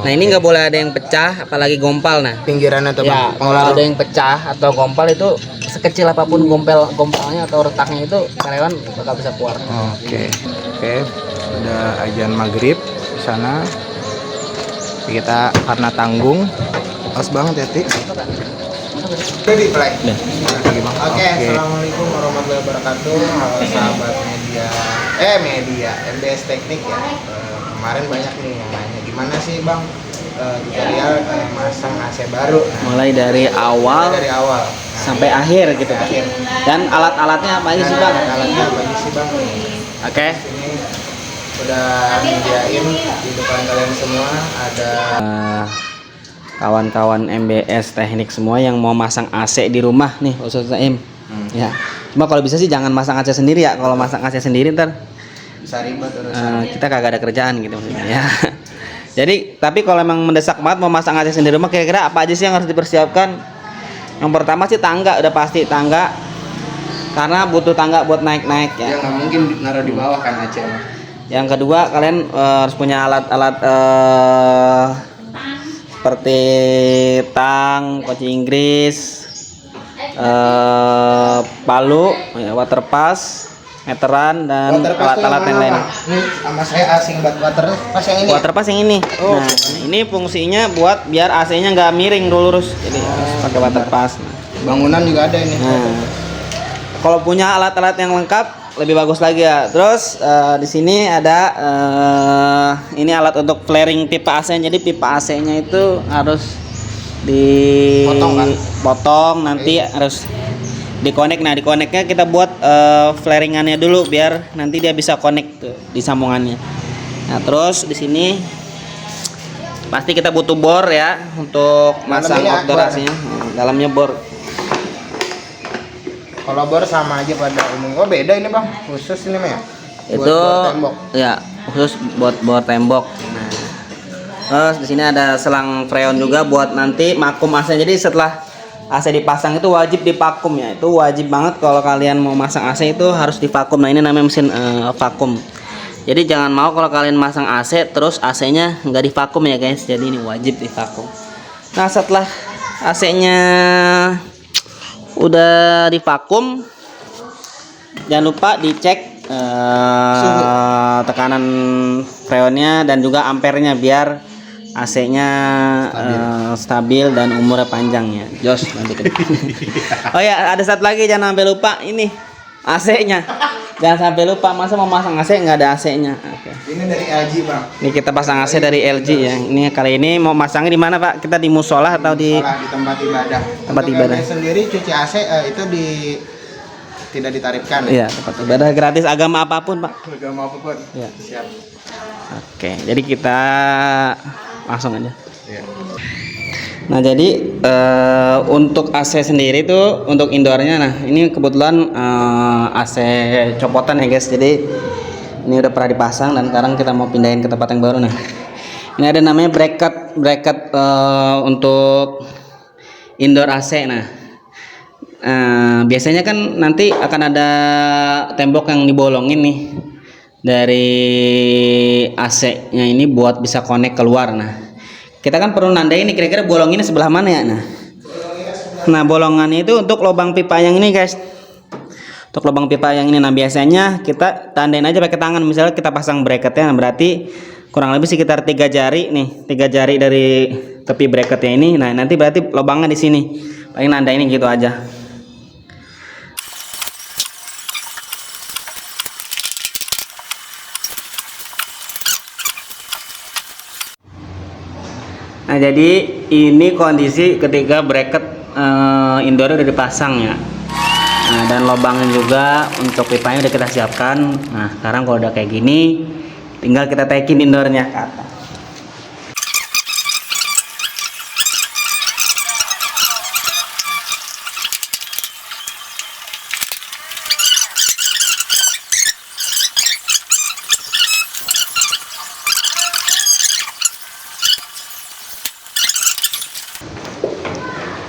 Nah ini nggak boleh ada yang pecah, apalagi gompal. Nah Pinggirannya tuh ya, Bang. kalau ada yang pecah atau gompal itu sekecil apapun gompalnya atau retaknya itu karyawan bakal bisa keluar. Oke. Udah ajan maghrib di sana. Kita karena tanggung, aus banget ya Tik. Jadi play. Oke, assalamualaikum warahmatullahi wabarakatuh. Halo sahabat media MBS Teknik ya. Kemarin banyak nih yang nanya gimana sih Bang tutorial masang AC baru. Mulai dari awal Nah, sampai akhir gitu Pak. Dan alat-alatnya apa aja sih Bang? Alatnya apa aja sih Bang? Oke. Ini udah nyediain di depan kalian semua ada kawan-kawan MBS Teknik semua yang mau masang AC di rumah nih khususnya ya. Cuma kalau bisa sih jangan masang AC sendiri ya. Kalau masang AC sendiri ntar bisa ribet urusan. kita kagak ada kerjaan gitu maksudnya ya. Jadi tapi kalau emang mendesak banget mau masang AC sendiri rumah, kira-kira apa aja sih yang harus dipersiapkan? Yang pertama sih tangga, udah pasti tangga, karena butuh tangga buat naik-naik ya. Ya nggak mungkin naruh di bawah kan AC. Yang kedua kalian harus punya alat-alat seperti tang, kunci Inggris, palu, water pass, meteran, dan alat-alat yang lain. Ini sama saya asing buat water pass yang ini. Water pass yang ini. Oh. Nah, ini fungsinya buat biar AC-nya nggak miring lurus. Jadi harus pakai water pass. Bangunan juga ada ini. Nah, kalau punya alat-alat yang lengkap lebih bagus lagi ya. Terus di sini ada ini alat untuk flaring pipa AC. Jadi pipa AC-nya itu harus dipotong nanti harus dikonek. Nah, dikoneknya kita buat flaringannya dulu biar nanti dia bisa connect tuh di sambungannya. Nah, terus di sini pasti kita butuh bor ya untuk masang outdoor AC-nya. Dalamnya bor. Kalau bor sama aja pada umum. Oh beda ini Bang, khusus ini mah ya? Itu bor tembok. ya khusus buat bor tembok. Nah, terus di sini ada selang freon juga buat nanti vakum AC. Jadi setelah AC dipasang itu wajib divakum ya. Itu wajib banget kalau kalian mau masang AC itu harus divakum. Nah ini namanya mesin vakum. Jadi jangan mau kalau kalian masang AC terus AC-nya nggak divakum ya guys. Jadi ini wajib divakum. Nah setelah AC-nya udah divakum, jangan lupa dicek tekanan freonnya dan juga ampernya biar AC-nya stabil dan umurnya panjang ya. Jos nanti oh ya ada satu lagi, jangan sampai lupa ini AC-nya. Jangan sampai lupa, masa mau masang AC nggak ada AC-nya. Oke. Ini dari LG Bang. Ini kita pasang AC dari LG ya. Ini kali ini mau masangnya di mana Pak? Kita di musola atau di tempat ibadah. Tempat ibadah. LG sendiri cuci AC itu tidak ditarifkan. Iya, tempat ibadah gratis agama apapun Pak. Agama apapun. Ya. Siap. Oke, jadi kita langsung aja. Iya. Nah jadi untuk AC sendiri tuh untuk indoornya, nah ini kebetulan AC copotan ya guys. Jadi ini udah pernah dipasang dan sekarang kita mau pindahin ke tempat yang baru. Nah ini ada namanya bracket untuk indoor AC. Nah biasanya kan nanti akan ada tembok yang dibolongin nih dari AC-nya ini buat bisa connect keluar. Nah kita kan perlu nandain nih kira-kira bolonginnya sebelah mana ya. Nah bolongannya itu untuk lubang pipa yang ini guys, untuk lubang pipa yang ini. Nah biasanya kita tandain aja pakai tangan. Misalnya kita pasang bracketnya, nah berarti kurang lebih sekitar 3 jari nih, 3 jari dari tepi bracketnya ini. Nah nanti berarti lubangnya di sini, paling nandain gitu aja. Nah jadi ini kondisi ketika bracket indoor udah dipasang ya. Nah, dan lubangnya juga untuk pipanya udah kita siapkan. Nah sekarang kalau udah kayak gini tinggal kita taikin indoornya ke atas.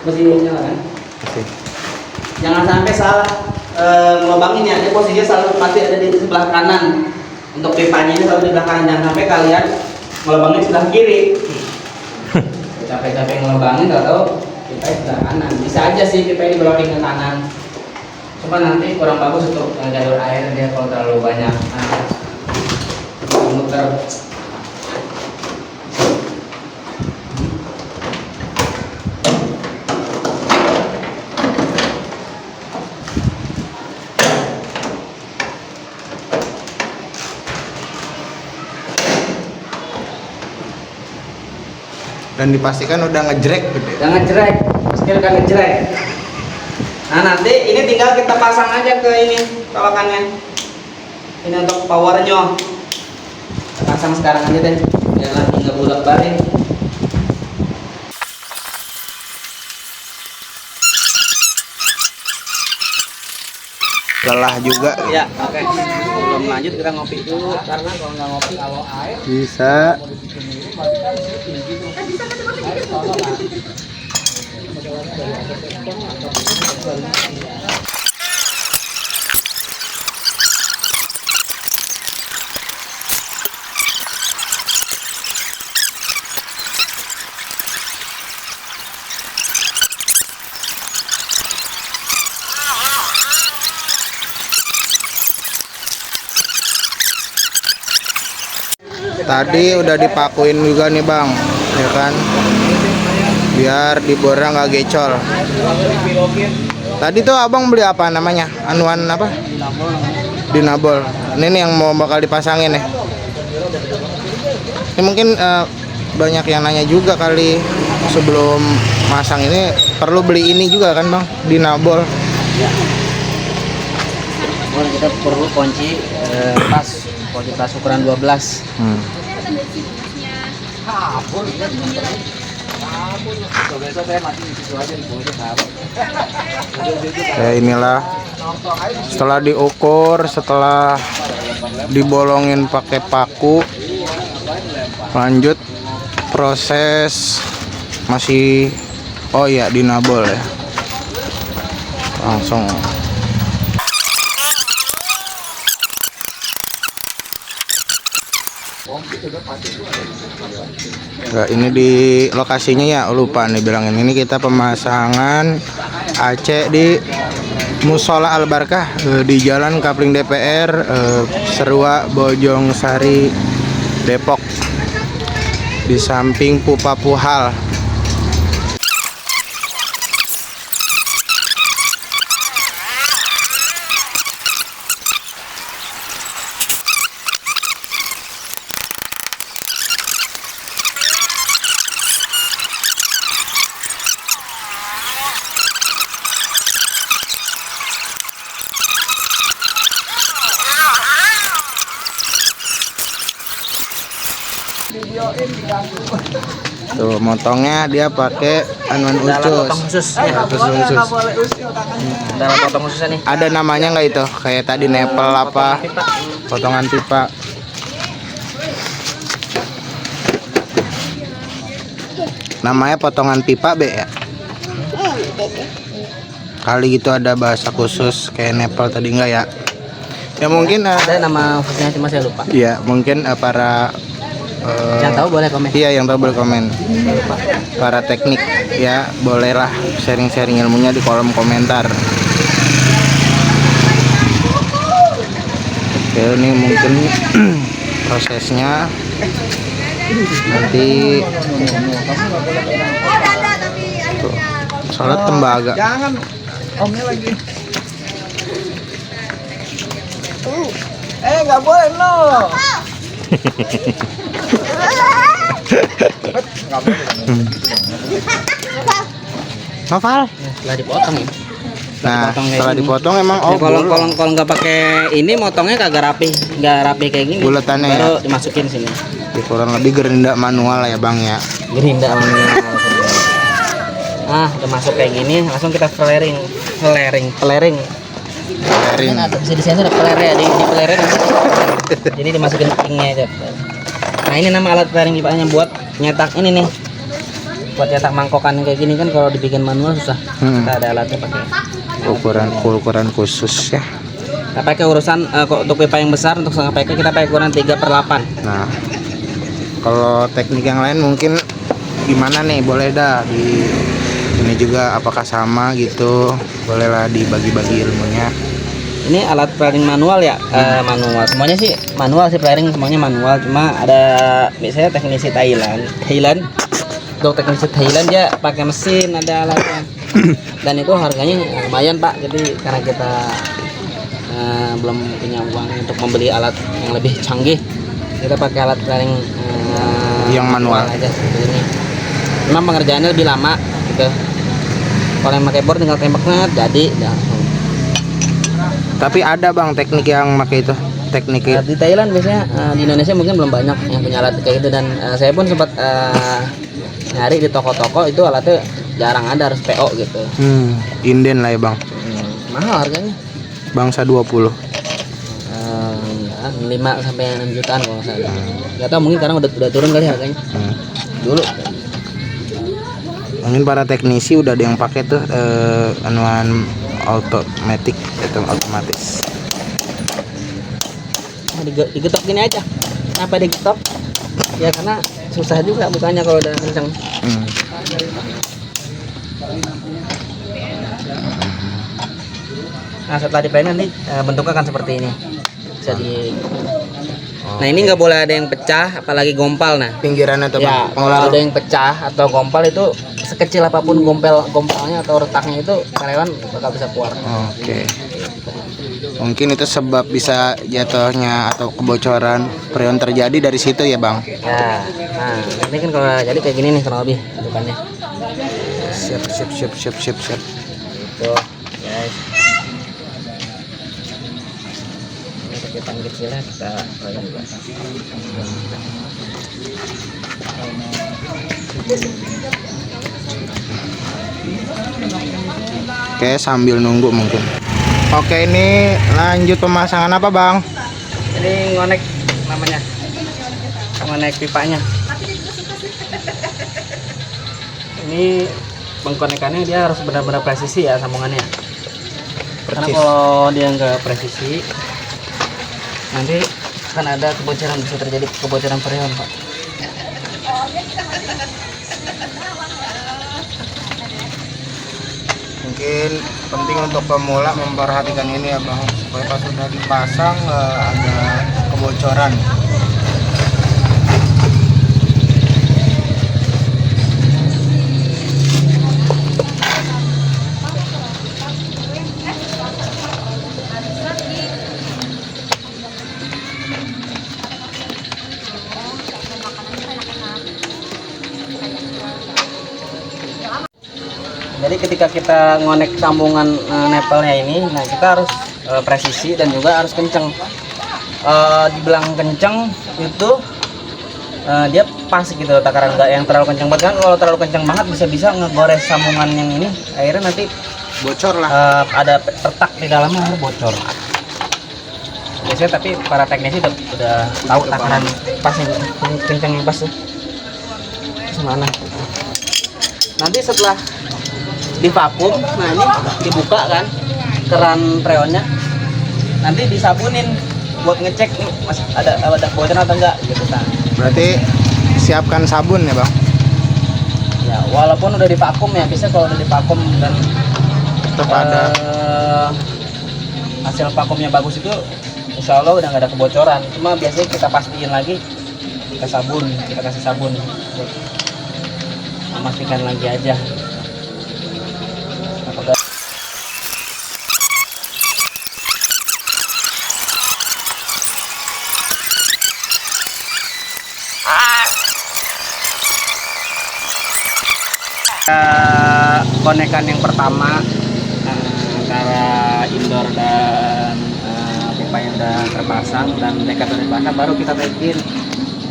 Posisinya kan? Jangan sampai salah ngelobangin ya. Ini posisinya selalu pasti ada di sebelah kanan. Untuk pipanya ini selalu di sebelah kanan. Jangan sampai kalian ngelobangin sebelah kiri. capek-capek ngelubangin nggak tahu pipa sebelah kanan. Bisa aja sih pipa ini belokin ke kanan, cuma nanti kurang bagus untuk jalur air dia kalau terlalu banyak. Nah, muter. Dan dipastikan udah ngejrek gitu ya. Udah ngejrek, meski udah ngejrek. Nah nanti ini tinggal kita pasang aja ke ini colokannya. Ini untuk powernya. Kita pasang sekarang aja deh, biar nanti nggak bolak balik. Lelah juga. Ya, oke. Sebelum lanjut kita ngopi dulu karena kalau nggak ngopi kalau air Bisa. Tadi udah dipakuin juga nih bang, ya kan, biar di borang nggak gecol. Tadi tuh abang beli apa namanya, anuan apa? Dinabol. Ini nih yang mau bakal dipasangin ya. Ini mungkin banyak yang nanya juga kali, sebelum masang ini perlu beli ini juga kan bang, Dinabol. kita perlu kunci pas ukuran 12. Kayak inilah setelah diukur, setelah dibolongin pakai paku, lanjut proses masih dinabol ya, langsung. Nah, ini di lokasinya ya lupa nih bilangin, ini kita pemasangan AC di Musola Al Barkah di Jalan Kapling DPR Serua Bojong Sari Depok, di samping Pupa Puhal. Tuh motongnya dia pakai anuan ucus. Dalam potong khususnya nih. Ada namanya nggak itu? Kayak tadi nepel apa? Potongan pipa. Namanya potongan pipa be ya. Kali gitu ada bahasa khusus kayak nepel tadi enggak ya? Ya mungkin Ada nama khususnya cuma saya lupa. Iya, mungkin para Yang tahu boleh komen. iya, yang tahu boleh komen. Para teknik ya, bolehlah sharing-sharing ilmunya di kolom komentar. Oke, ini mungkin prosesnya nanti tuh, salat tembaga. Jangan omnya lagi. Nggak boleh no. Novel. Setelah dipotong ya. Nah, Dipotong kayak setelah gini. dipotong emang Ya, kalau nggak pakai ini motongnya kagak rapi, nggak rapi kayak gini. Buletannya baru ya? dimasukin sini. kurang lebih gerinda manual ya bang ya. Gerinda manual. Udah masuk kayak gini, langsung kita flaring. Flaring. Nah, bisa di sini ada peler ya, di pelernya jadi dimasukin pingnya aja. Nah ini nama alat flaring pipanya buat nyetak ini nih, buat nyetak mangkokan kayak gini kan kalau dibikin manual susah. Kita ada alatnya pakai ukuran khusus ya. kita pakai urusan untuk pipa yang besar, untuk setengah PK kita pakai ukuran 3/8. Nah, kalau teknik yang lain mungkin gimana nih? Boleh dah di ini juga apakah sama gitu? Bolehlah dibagi-bagi ilmunya. Ini alat flaring manual ya, manual. Semuanya sih manual sih, flaring semuanya manual. Cuma ada misalnya teknisi Thailand. Untuk teknisi Thailand dia pakai mesin, ada alatnya. Dan itu harganya lumayan Pak. Jadi karena kita belum punya uang untuk membeli alat yang lebih canggih, kita pakai alat flaring Yang manual aja seperti ini. Memang pengerjaannya lebih lama gitu. Kalau yang pakai bor tinggal tembaknya jadi dah. Tapi ada bang teknik yang pakai itu, teknik Di Thailand biasanya, di Indonesia mungkin belum banyak yang punya alat kayak gitu, dan saya pun sempat nyari di toko-toko itu alatnya jarang ada, harus PO gitu. inden lah ya bang. Mahal harganya. Bangsa 20. 5 sampai 6 jutaan kalau nggak salah. Nggak tahu, mungkin sekarang udah turun kali harganya. Dulu Mungkin para teknisi udah ada yang pakai tuh anuan automatic atau otomatis. digetok gini aja. Kenapa digetok? Ya karena susah juga bukanya kalau udah kenceng. Nah setelah diplaning nanti bentuknya akan seperti ini. Bisa di. Nah ini nggak boleh ada yang pecah, apalagi gompal. Nah Pinggirannya tuh ya, bang. kalau ada yang pecah atau gompal itu sekecil apapun gompalnya atau retaknya itu karyawan bakal bisa keluar. Oke. Mungkin itu sebab bisa jatuhnya atau kebocoran freon terjadi dari situ ya bang. Ya, nah ini kan kalau jadi kayak gini nih kurang lebih bentukannya. Siap. Tuh, guys. Ini sakitan kecilnya kita pegang juga. Oke, sambil nunggu mungkin. Oke, ini lanjut pemasangan apa bang? Ini ngonek namanya, ngonek pipanya. Ini pengkonekannya dia harus benar-benar presisi ya sambungannya. Karena kalau dia nggak presisi, nanti kan ada kebocoran, bisa terjadi kebocoran freon Pak. Mungkin penting untuk pemula memperhatikan ini ya bang, supaya pas sudah dipasang nggak ada kebocoran. Jadi ketika kita ngonek sambungan nepelnya ini, nah kita harus presisi dan juga harus kenceng. Dibilang kenceng itu dia pas gitu takaran, nggak yang terlalu kenceng banget. Kan kalau terlalu kenceng banget bisa ngegores sambungan yang ini, akhirnya nanti Bocor lah. ada retak di dalamnya, akhirnya bocor. Biasanya tapi para teknisi udah tahu takaran pas yang kenceng yang pas tuh mana. Nanti setelah divakum, nah ini dibuka kan keran freonnya, nanti disabunin buat ngecek nih masih ada bocoran atau enggak gitu kan. Berarti siapkan sabun ya bang. Ya walaupun udah divakum ya, bisa kalau udah divakum dan Tetap ada. hasil vakumnya bagus itu insya Allah udah nggak ada kebocoran. Cuma biasanya kita pastiin lagi, kita kasih sabun buat memastikan lagi aja. Konekan yang pertama antara indoor dan pipa yang udah terpasang dan dekat udah terpasang, baru kita naikin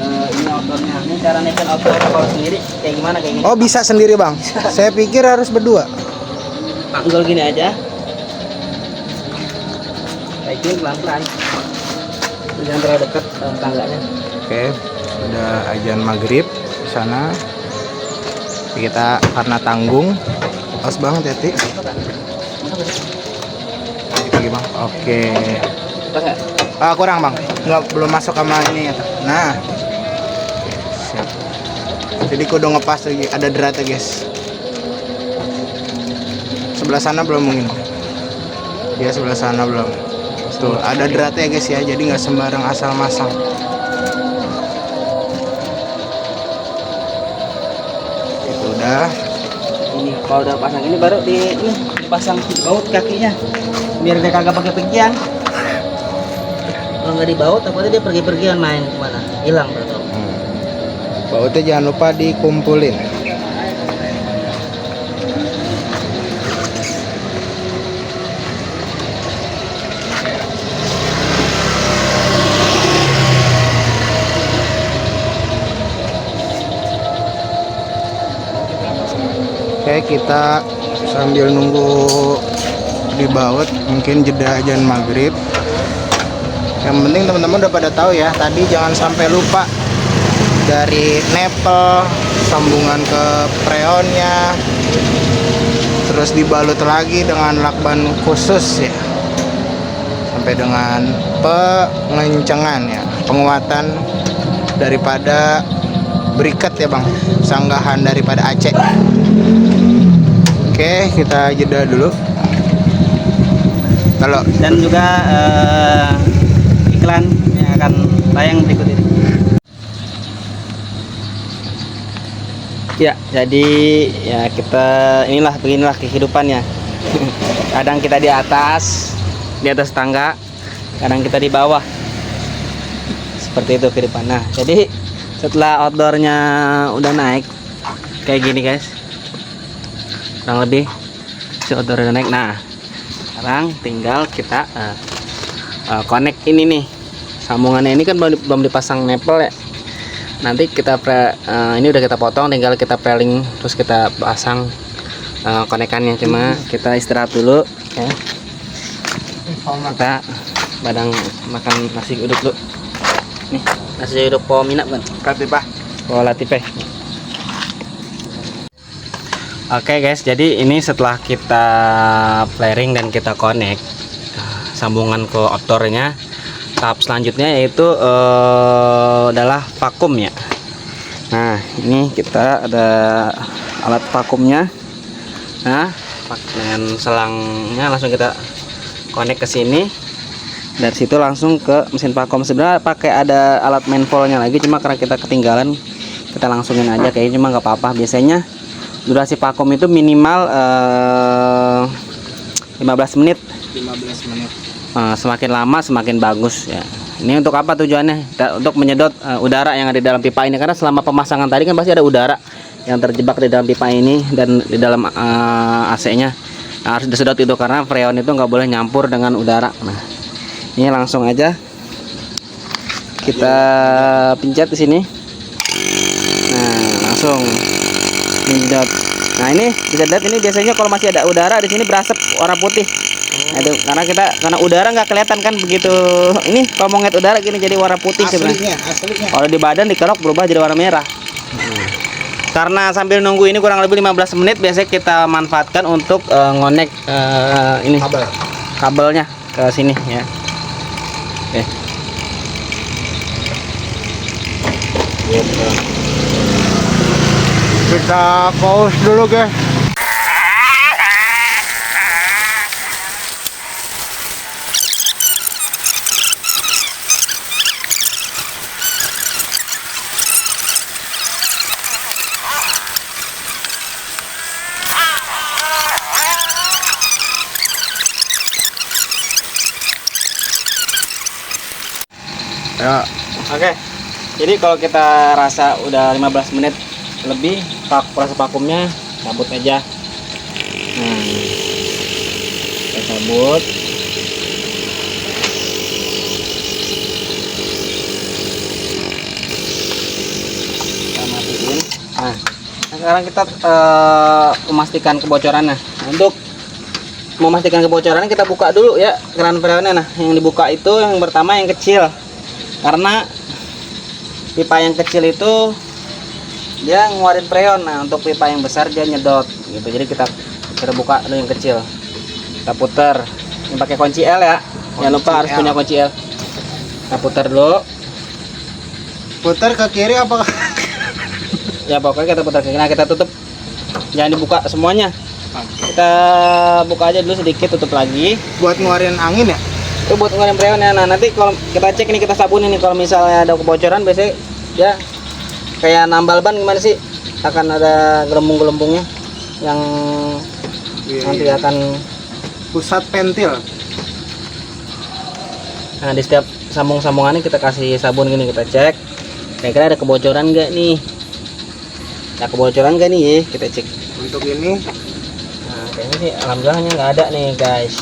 ini outdoornya. Ini cara naikin outdoor kalau sendiri kayak gimana, kayak gini. Oh bisa sendiri bang? Saya pikir harus berdua. Panggul gini aja, naikin pelan-pelan, jangan terlalu dekat tangganya. Oke, udah azan maghrib di sana. Kita karena tanggung, pas banget ya Ti. Lagi bang. Oke. Pas nggak? Kurang bang, belum masuk sama ini ya. Nah, siap. Jadi kudu ngepas lagi, ada deratnya guys. Sebelah sana belum mungkin. Ya sebelah sana belum. Tuh ada deratnya guys ya, jadi nggak sembarang asal masang. Itu udah. Ini kalau udah pasang ini baru dipasang baut kakinya biar dia kagak pakai pegian. Kalau nggak dibaut takutnya dia pergi-pergian main kemana, hilang tuh. Bautnya jangan lupa dikumpulin. Oke, kita sambil nunggu dibaut, mungkin jeda azan maghrib. Yang penting teman-teman udah pada tahu ya, tadi jangan sampai lupa dari nepel, sambungan ke freonnya, terus dibalut lagi dengan lakban khusus ya, sampai dengan pengencengan ya, penguatan daripada berikat ya bang, sanggahan daripada Aceh. Oke, kita jeda dulu. Kalau Dan juga iklan yang akan tayang berikut ini. Ya, jadi ya beginilah kehidupannya. Kadang kita di atas tangga, kadang kita di bawah. Seperti itu kehidupan. Nah, jadi setelah outdoornya udah naik kayak gini guys, kurang lebih si outdoor udah naik. Nah, sekarang tinggal kita connect ini nih, sambungannya ini kan belum dipasang nepel ya. Nanti kita ini udah kita potong, tinggal kita preling terus kita pasang konekannya. Cuma kita istirahat dulu ya, kita badang makan nasi uduk dulu nih, nasi uduk po minat kan Katipah. po latifeh. Oke guys, jadi ini setelah kita flaring dan kita connect sambungan ke outdoornya, tahap selanjutnya yaitu adalah vakum ya. Nah, ini kita ada alat vakumnya. Nah, dengan selangnya langsung kita connect ke sini. Dari situ langsung ke mesin vakum. Sebenarnya pakai ada alat manifoldnya lagi, cuma karena kita ketinggalan, kita langsungin aja. Kayaknya cuma nggak apa-apa. Biasanya durasi vakum itu minimal 15 menit. 15 menit. Semakin lama semakin bagus ya. Ini untuk apa tujuannya? Untuk menyedot udara yang ada di dalam pipa ini, karena selama pemasangan tadi kan pasti ada udara yang terjebak di dalam pipa ini dan di dalam AC-nya. Nah, harus disedot itu karena freon itu nggak boleh nyampur dengan udara. Nah, ini langsung aja kita pencet di sini. Nah, langsung menyedot. Nah, ini bisa lihat, ini biasanya kalau masih ada udara di sini berasap warna putih. Nah, itu karena udara nggak kelihatan kan begitu. Ini kalau mau ngeliat udara gini jadi warna putih sebenarnya. Aslinya. Kalau di badan dikerok berubah jadi warna merah. Karena sambil nunggu ini kurang lebih 15 menit, biasanya kita manfaatkan untuk ngonek ini kabelnya ke sini ya. Oke. Kita pause dulu guys. Ya, Oke. Jadi kalau kita rasa udah 15 menit lebih, proses vakumnya cabut aja. Nah, kita cabut. Kita matiin. Nah, sekarang kita memastikan kebocorannya. Untuk memastikan kebocorannya kita buka dulu ya keran freonnya. Nah, yang dibuka itu yang pertama yang kecil. Karena pipa yang kecil itu dia ngeluarin freon. Nah, untuk pipa yang besar dia nyedot gitu. Jadi kita buka dulu yang kecil, kita putar. Ini pakai kunci L ya, jangan lupa harus punya kunci L. Kita putar dulu. putar ke kiri apa? Ya pokoknya kita putar ke kiri. Nah, kita tutup, jangan dibuka semuanya, kita buka aja dulu sedikit, tutup lagi Buat ngeluarin angin ya? itu buat ngeluarin freonnya. Nah nanti kalau kita cek ini, kita sabunin nih, kalau misalnya ada kebocoran biasanya dia kayak nambal ban gimana sih, akan ada gelembung-gelembungnya yang nanti akan. Pusat pentil. Nah di setiap sambung-sambungannya kita kasih sabun gini, kita cek kira-kira ada kebocoran nggak nih, ada kebocoran nggak nih ya, kita cek. Untuk ini Nah kayaknya sih alhamdulillahnya nggak ada nih guys.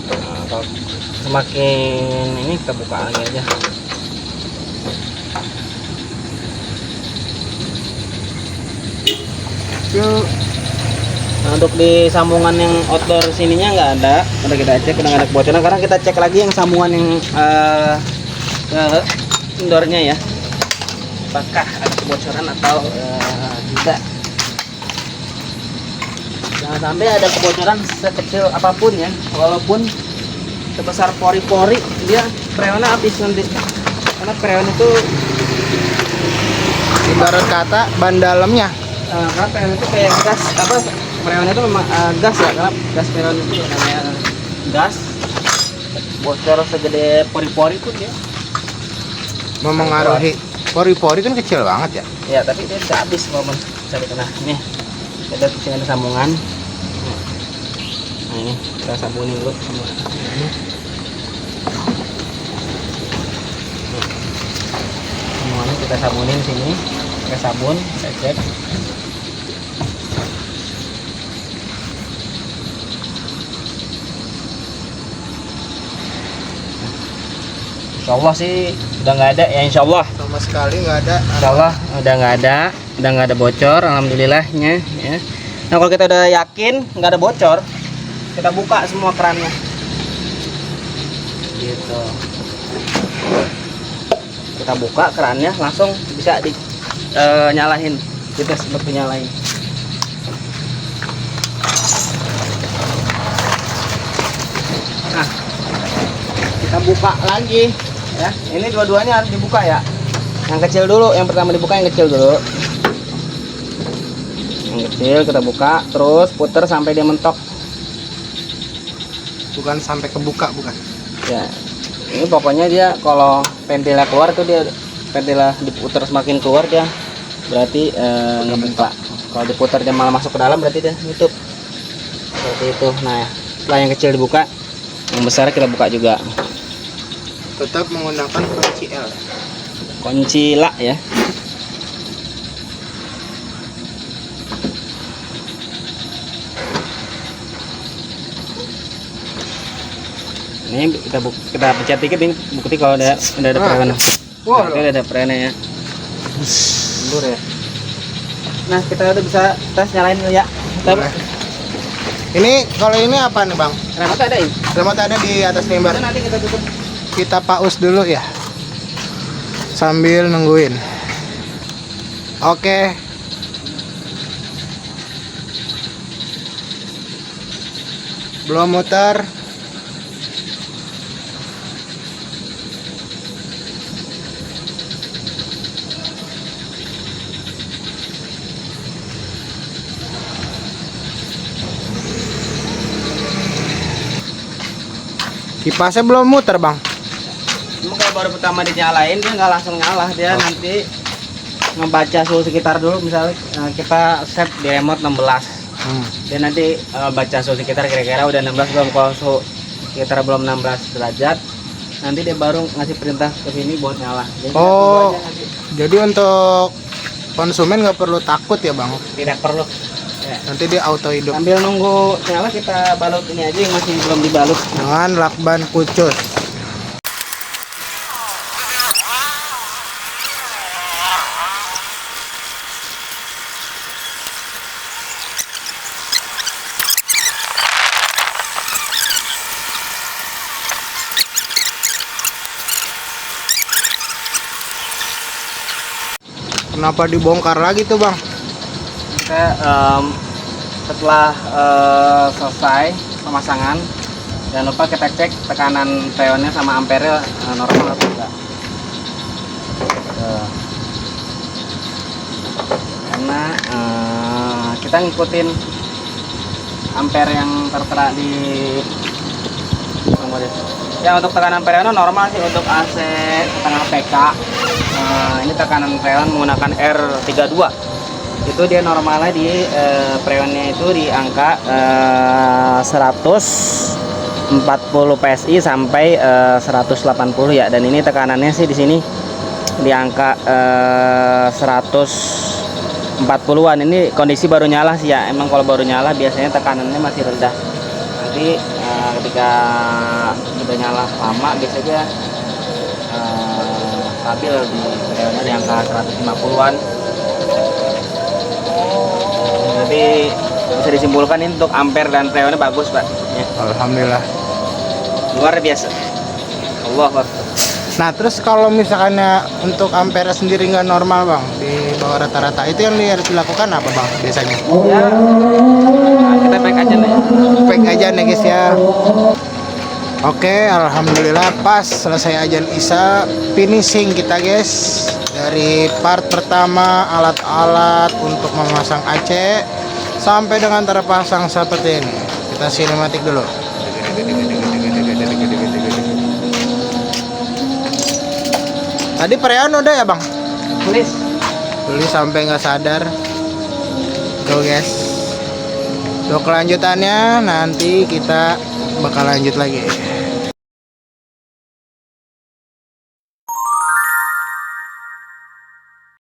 Nah, kalau semakin ini kita buka lagi aja. yuk. Nah, untuk di sambungan yang outdoor sininya nggak ada, udah kita cek udah nggak ada kebocoran. Karena kita cek lagi yang sambungan yang ke indoornya ya, apakah ada kebocoran atau tidak. Jangan sampai ada kebocoran sekecil apapun ya, walaupun sebesar pori-pori, dia freonnya habis nanti. Karena freon itu Ibarat kata ban dalamnya. karena freon itu kayak gas, apa, freon itu memang gas ya, karena gas freon itu namanya gas. Bocor segede pori-pori pun ya. Memengaruhi. Pori-pori kan kecil banget ya. Ya tapi dia bisa habis momen cari kena. Nih kita sini ada sambungan. Nah ini kita sabunin dulu sambungan. Sambungannya kita sabunin sini, pakai sabun, kita cek. Insya Allah sih udah nggak ada ya, Insya Allah. Sama sekali nggak ada. Insya Allah udah nggak ada bocor, alhamdulillahnya ya. Nah kalau kita udah yakin nggak ada bocor, kita buka semua kerannya gitu. Kita buka kerannya, langsung bisa nyalain, kita sebut nyalain. Nah kita buka lagi ya, ini dua-duanya harus dibuka ya. Yang kecil dulu, yang pertama dibuka yang kecil dulu. Yang kecil kita buka, terus puter sampai dia mentok. Bukan sampai kebuka, bukan. Ya, ini pokoknya dia kalau pentilnya keluar tuh dia, pentilnya diputer semakin keluar dia berarti nggak buka. Kalau diputer dia malah masuk ke dalam berarti dia nutup. Seperti itu. Nah, setelah yang kecil dibuka, yang besar kita buka juga. Tetap menggunakan kunci L. Kunci lak ya. Ini kita pencet dikit nih, bukti kalau udah ada freon. Wah, Udah ada freonnya ya. Mundur ya. Nah, kita udah bisa tes nyalain dulu ya. Kita Boleh. Ini kalau ini apa nih, Bang? remote ada ini. Remote ada di atas lembar. Nanti kita tutup. Kita paus dulu ya. Sambil nungguin. Oke. Belum muter. Kipasnya belum muter, Bang. Cuma kalau baru pertama dinyalain dia nggak langsung nyala, dia nanti ngebaca suhu sekitar dulu. Misalnya kita set di remote 16, dia nanti baca suhu sekitar kira-kira udah 16 belum. Kalau suhu sekitar belum 16 derajat, nanti dia baru ngasih perintah ke sini buat nyala. Jadi kita tunggu Oh, aja nanti. jadi untuk konsumen nggak perlu takut ya, Bang. Tidak perlu ya. Nanti dia auto hidup Sambil nunggu nyala kita balut ini aja yang masih belum dibalut. dengan lakban kucus. Kenapa dibongkar lagi tuh, Bang? Kita setelah selesai pemasangan, jangan lupa kita cek tekanan freonnya sama ampere normal atau enggak. kita ngikutin ampere yang tertera di nomor. Ya untuk tekanan freon normal sih untuk AC setengah PK. Ini tekanan freon menggunakan R32. Itu dia normalnya di freonnya itu di angka 140 PSI sampai 180 ya. Dan ini tekanannya sih di sini di angka 140-an. Ini kondisi baru nyala sih ya. Emang kalau baru nyala biasanya tekanannya masih rendah. Nanti ketika udah nyala lama biasanya stabil di freonnya di angka 150-an. Jadi bisa disimpulkan ini untuk ampere dan freonnya bagus, Pak. Ya. Alhamdulillah. Luar biasa. Allah Akbar. Nah terus kalau misalkannya untuk ampere sendiri nggak normal bang, di bawah rata-rata, itu yang harus dilakukan apa bang biasanya? Ya, kita baik aja nih. Baik aja nih guys ya. Oke, alhamdulillah pas selesai ajan Isya, finishing kita guys. Dari part pertama alat-alat untuk memasang AC sampai dengan terpasang seperti ini. Kita sinematik dulu. Tadi freon udah ya bang? Tulis sampai nggak sadar. Tuh guys. Untuk kelanjutannya nanti kita bakal lanjut lagi.